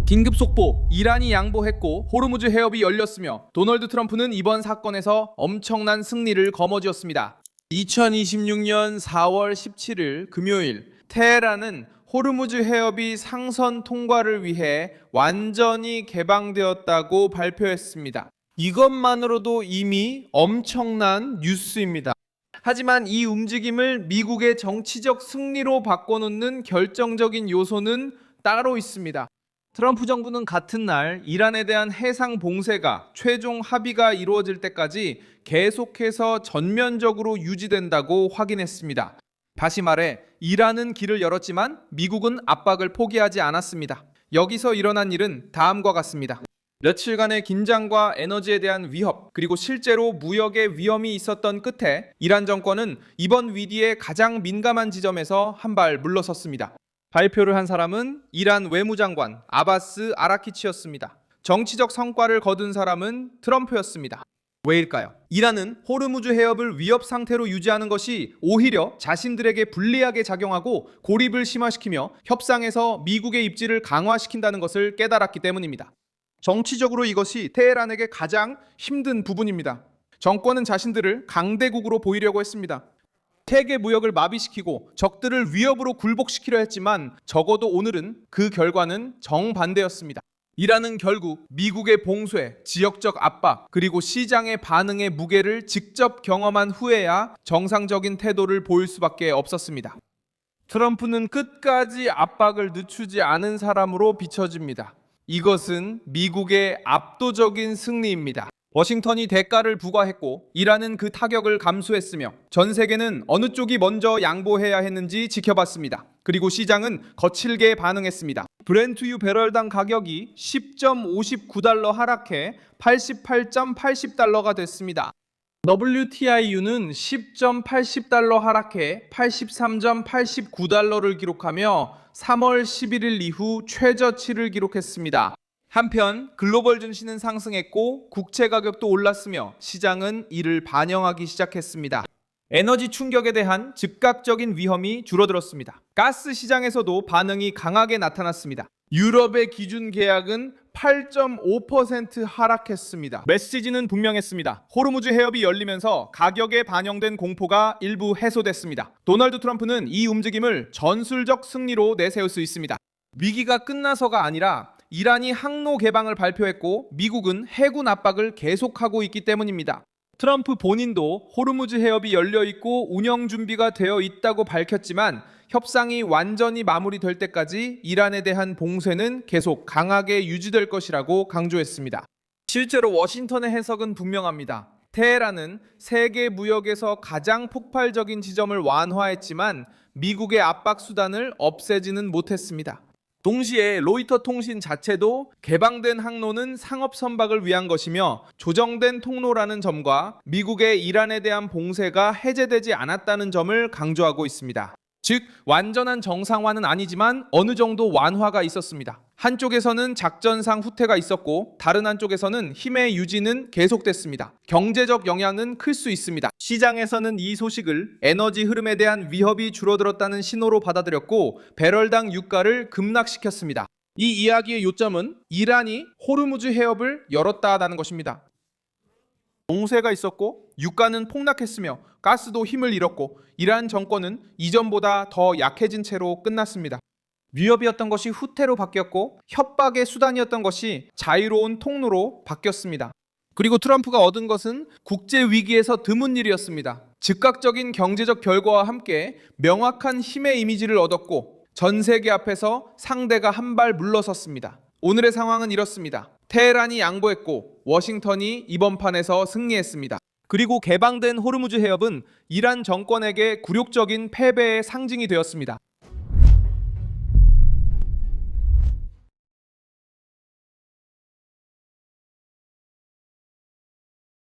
긴급 속보, 이란이 양보했고 호르무즈 해협이 열렸으며 도널드 트럼프는 이번 사건에서 엄청난 승리를 거머쥐었습니다. 2026년 4월 17일 금요일, 테헤란은 호르무즈 해협이 상선 통과를 위해 완전히 개방되었다고 발표했습니다. 이것만으로도 이미 엄청난 뉴스입니다. 하지만 이 움직임을 미국의 정치적 승리로 바꿔놓는 결정적인 요소는 따로 있습니다. 트럼프 정부는 같은 날 이란에 대한 해상 봉쇄가 최종 합의가 이루어질 때까지 계속해서 전면적으로 유지된다고 확인했습니다. 다시 말해 이란은 길을 열었지만 미국은 압박을 포기하지 않았습니다. 여기서 일어난 일은 다음과 같습니다. 며칠간의 긴장과 에너지에 대한 위협, 그리고 실제로 무역의 위험이 있었던 끝에 이란 정권은 이번 위기의 가장 민감한 지점에서 한 발 물러섰습니다. 발표를 한 사람은 이란 외무장관 아바스 아라키치였습니다. 정치적 성과를 거둔 사람은 트럼프였습니다. 왜일까요? 이란은 호르무즈 해협을 위협 상태로 유지하는 것이 오히려 자신들에게 불리하게 작용하고 고립을 심화시키며 협상에서 미국의 입지를 강화시킨다는 것을 깨달았기 때문입니다. 정치적으로 이것이 테헤란에게 가장 힘든 부분입니다. 정권은 자신들을 강대국으로 보이려고 했습니다. 세계 무역을 마비시키고 적들을 위협으로 굴복시키려 했지만 적어도 오늘은 그 결과는 정반대였습니다. 이란은 결국 미국의 봉쇄, 지역적 압박, 그리고 시장의 반응의 무게를 직접 경험한 후에야 정상적인 태도를 보일 수밖에 없었습니다. 트럼프는 끝까지 압박을 늦추지 않은 사람으로 비춰집니다. 이것은 미국의 압도적인 승리입니다. 워싱턴이 대가를 부과했고 이란은 그 타격을 감수했으며 전 세계는 어느 쪽이 먼저 양보해야 했는지 지켜봤습니다. 그리고 시장은 거칠게 반응했습니다. 브렌트유 배럴당 가격이 10.59달러 하락해 88.80달러가 됐습니다. WTI유는 10.80달러 하락해 83.89달러를 기록하며 3월 11일 이후 최저치를 기록했습니다. 한편 글로벌 증시는 상승했고 국채 가격도 올랐으며 시장은 이를 반영하기 시작했습니다. 에너지 충격에 대한 즉각적인 위험이 줄어들었습니다. 가스 시장에서도 반응이 강하게 나타났습니다. 유럽의 기준 계약은 8.5% 하락했습니다. 메시지는 분명했습니다. 호르무즈 해협이 열리면서 가격에 반영된 공포가 일부 해소됐습니다. 도널드 트럼프는 이 움직임을 전술적 승리로 내세울 수 있습니다. 위기가 끝나서가 아니라 이란이 항로 개방을 발표했고 미국은 해군 압박을 계속하고 있기 때문입니다. 트럼프 본인도 호르무즈 해협이 열려 있고 운영 준비가 되어 있다고 밝혔지만 협상이 완전히 마무리될 때까지 이란에 대한 봉쇄는 계속 강하게 유지될 것이라고 강조했습니다. 실제로 워싱턴의 해석은 분명합니다. 테헤란은 세계 무역에서 가장 폭발적인 지점을 완화했지만 미국의 압박 수단을 없애지는 못했습니다. 동시에 로이터 통신 자체도 개방된 항로는 상업 선박을 위한 것이며 조정된 통로라는 점과 미국의 이란에 대한 봉쇄가 해제되지 않았다는 점을 강조하고 있습니다. 즉 완전한 정상화는 아니지만 어느 정도 완화가 있었습니다. 한쪽에서는 작전상 후퇴가 있었고 다른 한쪽에서는 힘의 유지는 계속됐습니다. 경제적 영향은 클 수 있습니다. 시장에서는 이 소식을 에너지 흐름에 대한 위협이 줄어들었다는 신호로 받아들였고 배럴당 유가를 급락시켰습니다. 이 이야기의 요점은 이란이 호르무즈 해협을 열었다는 것입니다. 봉쇄가 있었고 유가는 폭락했으며 가스도 힘을 잃었고 이란 정권은 이전보다 더 약해진 채로 끝났습니다. 위협이었던 것이 후퇴로 바뀌었고 협박의 수단이었던 것이 자유로운 통로로 바뀌었습니다. 그리고 트럼프가 얻은 것은 국제 위기에서 드문 일이었습니다. 즉각적인 경제적 결과와 함께 명확한 힘의 이미지를 얻었고 전 세계 앞에서 상대가 한 발 물러섰습니다. 오늘의 상황은 이렇습니다. 테헤란이 양보했고 워싱턴이 이번 판에서 승리했습니다. 그리고 개방된 호르무즈 해협은 이란 정권에게 굴욕적인 패배의 상징이 되었습니다.